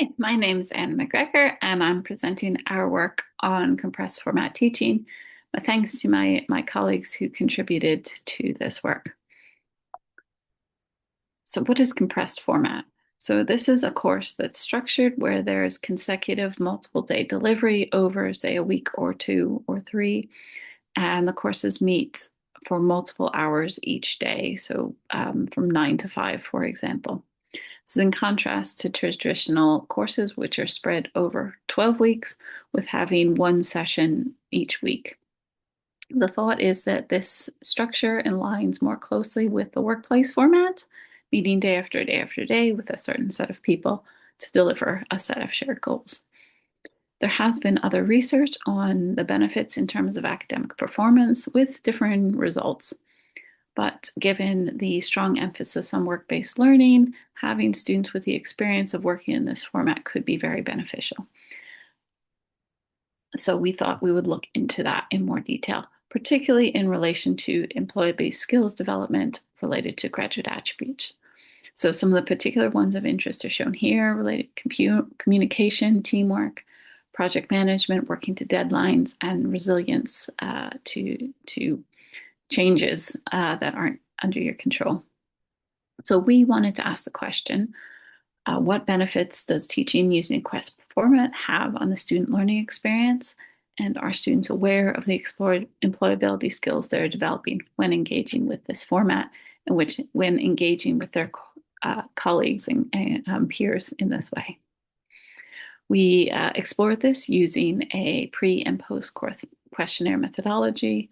Hey, my name is Anne McGregor, and I'm presenting our work on compressed format teaching. My thanks to my colleagues who contributed to this work. So, what is compressed format? So, this is a course that's structured where there's consecutive multiple day delivery over, say, a week or two or three, and the courses meet for multiple hours each day. So, from 9 to 5, for example. This is in contrast to traditional courses, which are spread over 12 weeks with having one session each week. The thought is that this structure aligns more closely with the workplace format, meeting day after day after day with a certain set of people to deliver a set of shared goals. There has been other research on the benefits in terms of academic performance with differing results. But given the strong emphasis on work-based learning, having students with the experience of working in this format could be very beneficial. So we thought we would look into that in more detail, particularly in relation to employee-based skills development related to graduate attributes. So some of the particular ones of interest are shown here, related communication, teamwork, project management, working to deadlines, and resilience to changes that aren't under your control. So we wanted to ask the question, what benefits does teaching using a quest format have on the student learning experience? And are students aware of the employability skills they're developing when engaging with this format and when engaging with their colleagues and peers in this way? We explored this using a pre and post course questionnaire methodology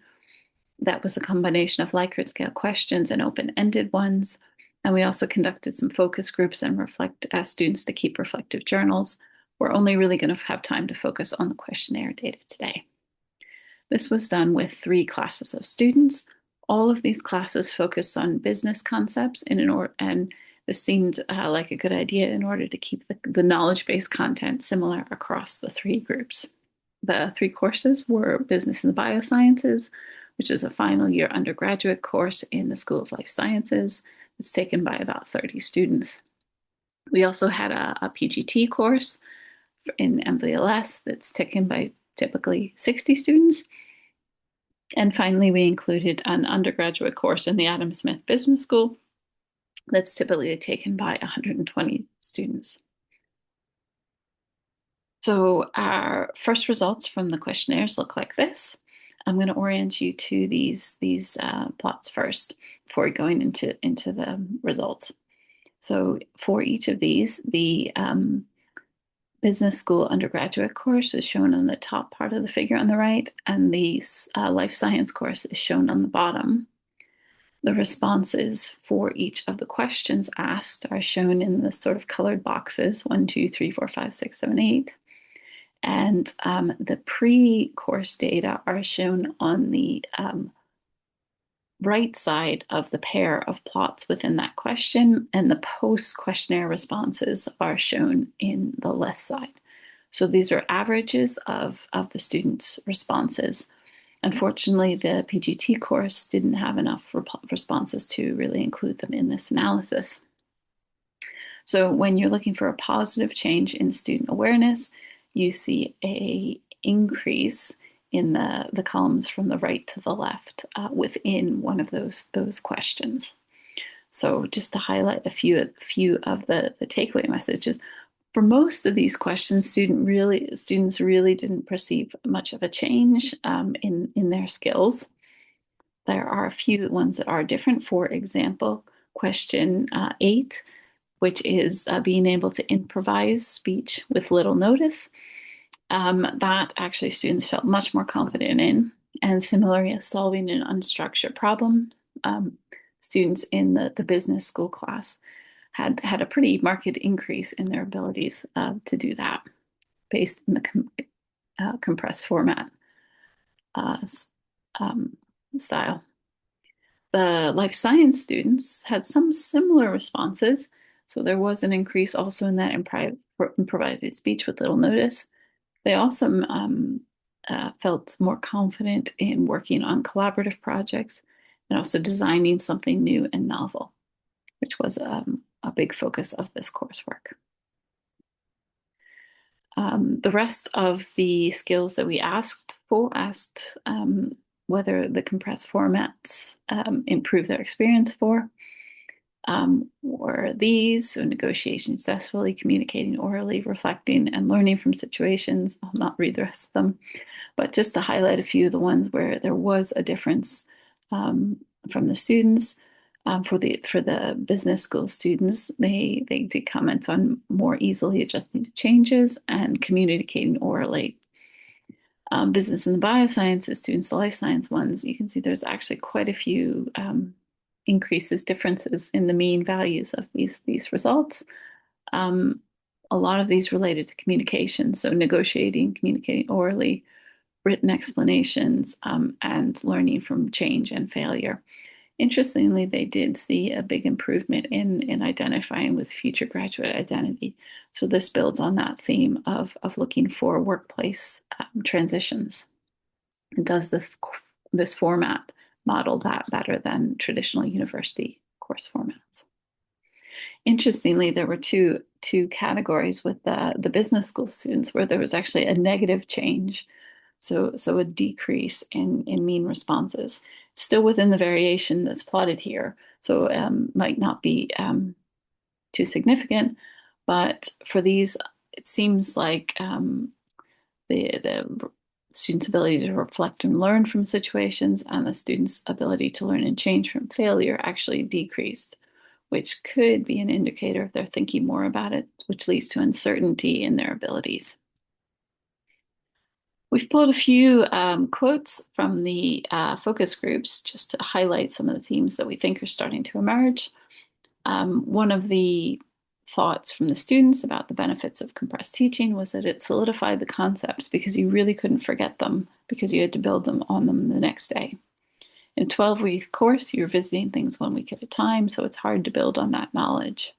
that was a combination of Likert scale questions and open-ended ones. And we also conducted some focus groups and asked students to keep reflective journals. We're only really going to have time to focus on the questionnaire data today. This was done with 3 classes of students. All of these classes focused on business concepts and this seemed like a good idea in order to keep the knowledge-based content similar across the 3 groups. The 3 courses were Business in the Biosciences, which is a final year undergraduate course in the School of Life Sciences. It's taken by about 30 students. We also had a PGT course in MVLS that's taken by typically 60 students. And finally, we included an undergraduate course in the Adam Smith Business School that's typically taken by 120 students. So our first results from the questionnaires look like this. I'm going to orient you to these plots first before going into the results. So for each of these, the business school undergraduate course is shown on the top part of the figure on the right, and the life science course is shown on the bottom. The responses for each of the questions asked are shown in the sort of colored boxes, 1, 2, 3, 4, 5, 6, 7, 8. And the pre-course data are shown on the right side of the pair of plots within that question, and the post-questionnaire responses are shown in the left side. So these are averages of the students' responses. Unfortunately, the PGT course didn't have enough responses to really include them in this analysis. So when you're looking for a positive change in student awareness, you see a increase in the columns from the right to the left within one of those questions. So just to highlight a few of the takeaway messages, for most of these questions, students really didn't perceive much of a change in their skills. There are a few ones that are different. For example, question 8, which is being able to improvise speech with little notice. That actually students felt much more confident in. And similarly, solving an unstructured problem, students in the business school class had a pretty marked increase in their abilities to do that based in the compressed format style. The life science students had some similar responses. So there was an increase also in that improvised speech with little notice. They also felt more confident in working on collaborative projects and also designing something new and novel, which was a big focus of this coursework. The rest of the skills that we asked whether the compressed formats improve their experience for. Were these, so negotiating successfully, communicating orally, reflecting, and learning from situations. I'll not read the rest of them, but just to highlight a few of the ones where there was a difference from the students. For the business school students, they did comment on more easily adjusting to changes and communicating orally. Business and the biosciences students, the life science ones, you can see there's actually quite a few differences in the mean values of these results. Um, a lot of these related to communication, so negotiating, communicating orally, written explanations, and learning from change and failure. Interestingly, they did see a big improvement in identifying with future graduate identity. So this builds on that theme of looking for workplace transitions. And does this format model that better than traditional university course formats? Interestingly, there were two categories with the business school students where there was actually a negative change, so a decrease in mean responses, still within the variation that's plotted here. So might not be too significant, but for these, it seems like the students' ability to reflect and learn from situations and the students' ability to learn and change from failure actually decreased, which could be an indicator if they're thinking more about it, which leads to uncertainty in their abilities. We've pulled a few quotes from the focus groups just to highlight some of the themes that we think are starting to emerge. One of the thoughts from the students about the benefits of compressed teaching was that it solidified the concepts because you really couldn't forget them because you had to build them on them the next day. In a 12-week course, you're visiting things 1 week at a time, so it's hard to build on that knowledge.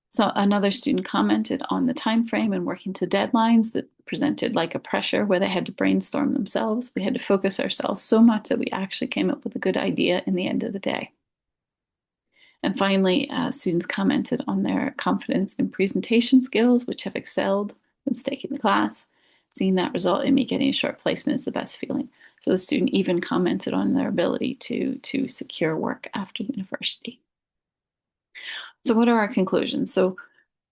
So another student commented on the time frame and working to deadlines that presented like a pressure where they had to brainstorm themselves. We had to focus ourselves so much that we actually came up with a good idea in the end of the day. And finally, students commented on their confidence in presentation skills, which have excelled since taking the class. Seeing that result in me getting a short placement is the best feeling. So the student even commented on their ability to secure work after university. So what are our conclusions? So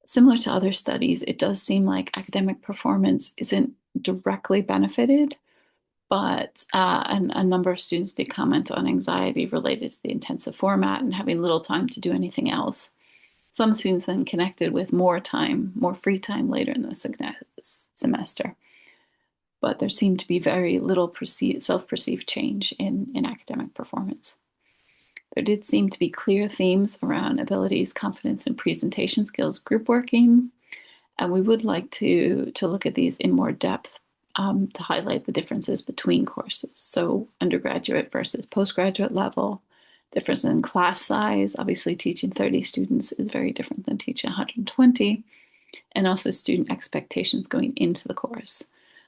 similar to other studies, it does seem like academic performance isn't directly benefited, but a number of students did comment on anxiety related to the intensive format and having little time to do anything else. Some students then connected with more time, more free time later in the semester. But there seemed to be very little self-perceived change in academic performance. There did seem to be clear themes around abilities, confidence, and presentation skills, group working, and we would like to look at these in more depth to highlight the differences between courses. So undergraduate versus postgraduate level, difference in class size. Obviously, teaching 30 students is very different than teaching 120, and also student expectations going into the course.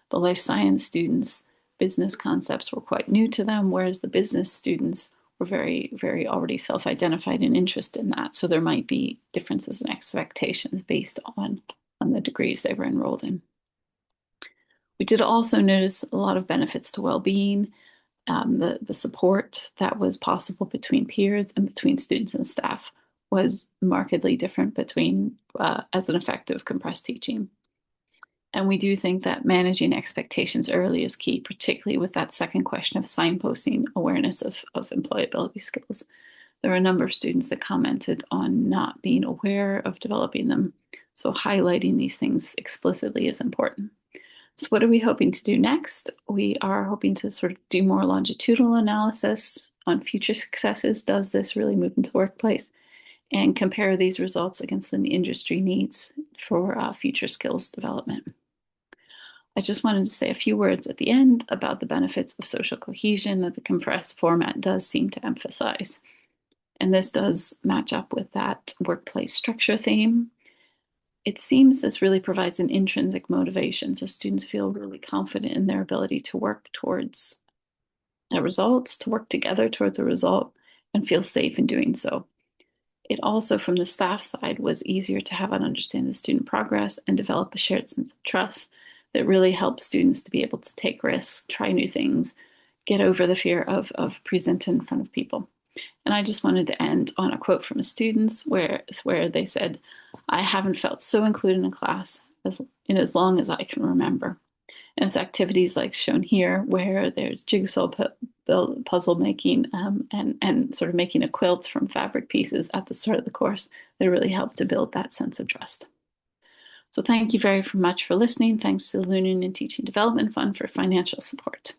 The life science students, business concepts were quite new to them, whereas the business students were very, very already self-identified and interested in that. So there might be differences in expectations based on the degrees they were enrolled in. We did also notice a lot of benefits to well-being, the support that was possible between peers and between students and staff was markedly different between as an effect of compressed teaching. And we do think that managing expectations early is key, particularly with that second question of signposting awareness of employability skills. There were a number of students that commented on not being aware of developing them. So highlighting these things explicitly is important. So what are we hoping to do next? We are hoping to sort of do more longitudinal analysis on future successes. Does this really move into the workplace? And compare these results against the industry needs for future skills development. I just wanted to say a few words at the end about the benefits of social cohesion that the compressed format does seem to emphasize. And this does match up with that workplace structure theme. It seems this really provides an intrinsic motivation, so students feel really confident in their ability to work towards a result, to work together towards a result, and feel safe in doing so. It also, from the staff side, was easier to have an understanding of student progress and develop a shared sense of trust that really helps students to be able to take risks, try new things, get over the fear of presenting in front of people. And I just wanted to end on a quote from a student where they said, "I haven't felt so included in class as long as I can remember." And it's activities like shown here, where there's jigsaw puzzle making and sort of making a quilt from fabric pieces at the start of the course that really help to build that sense of trust. So thank you very much for listening. Thanks to the Learning and Teaching Development Fund for financial support.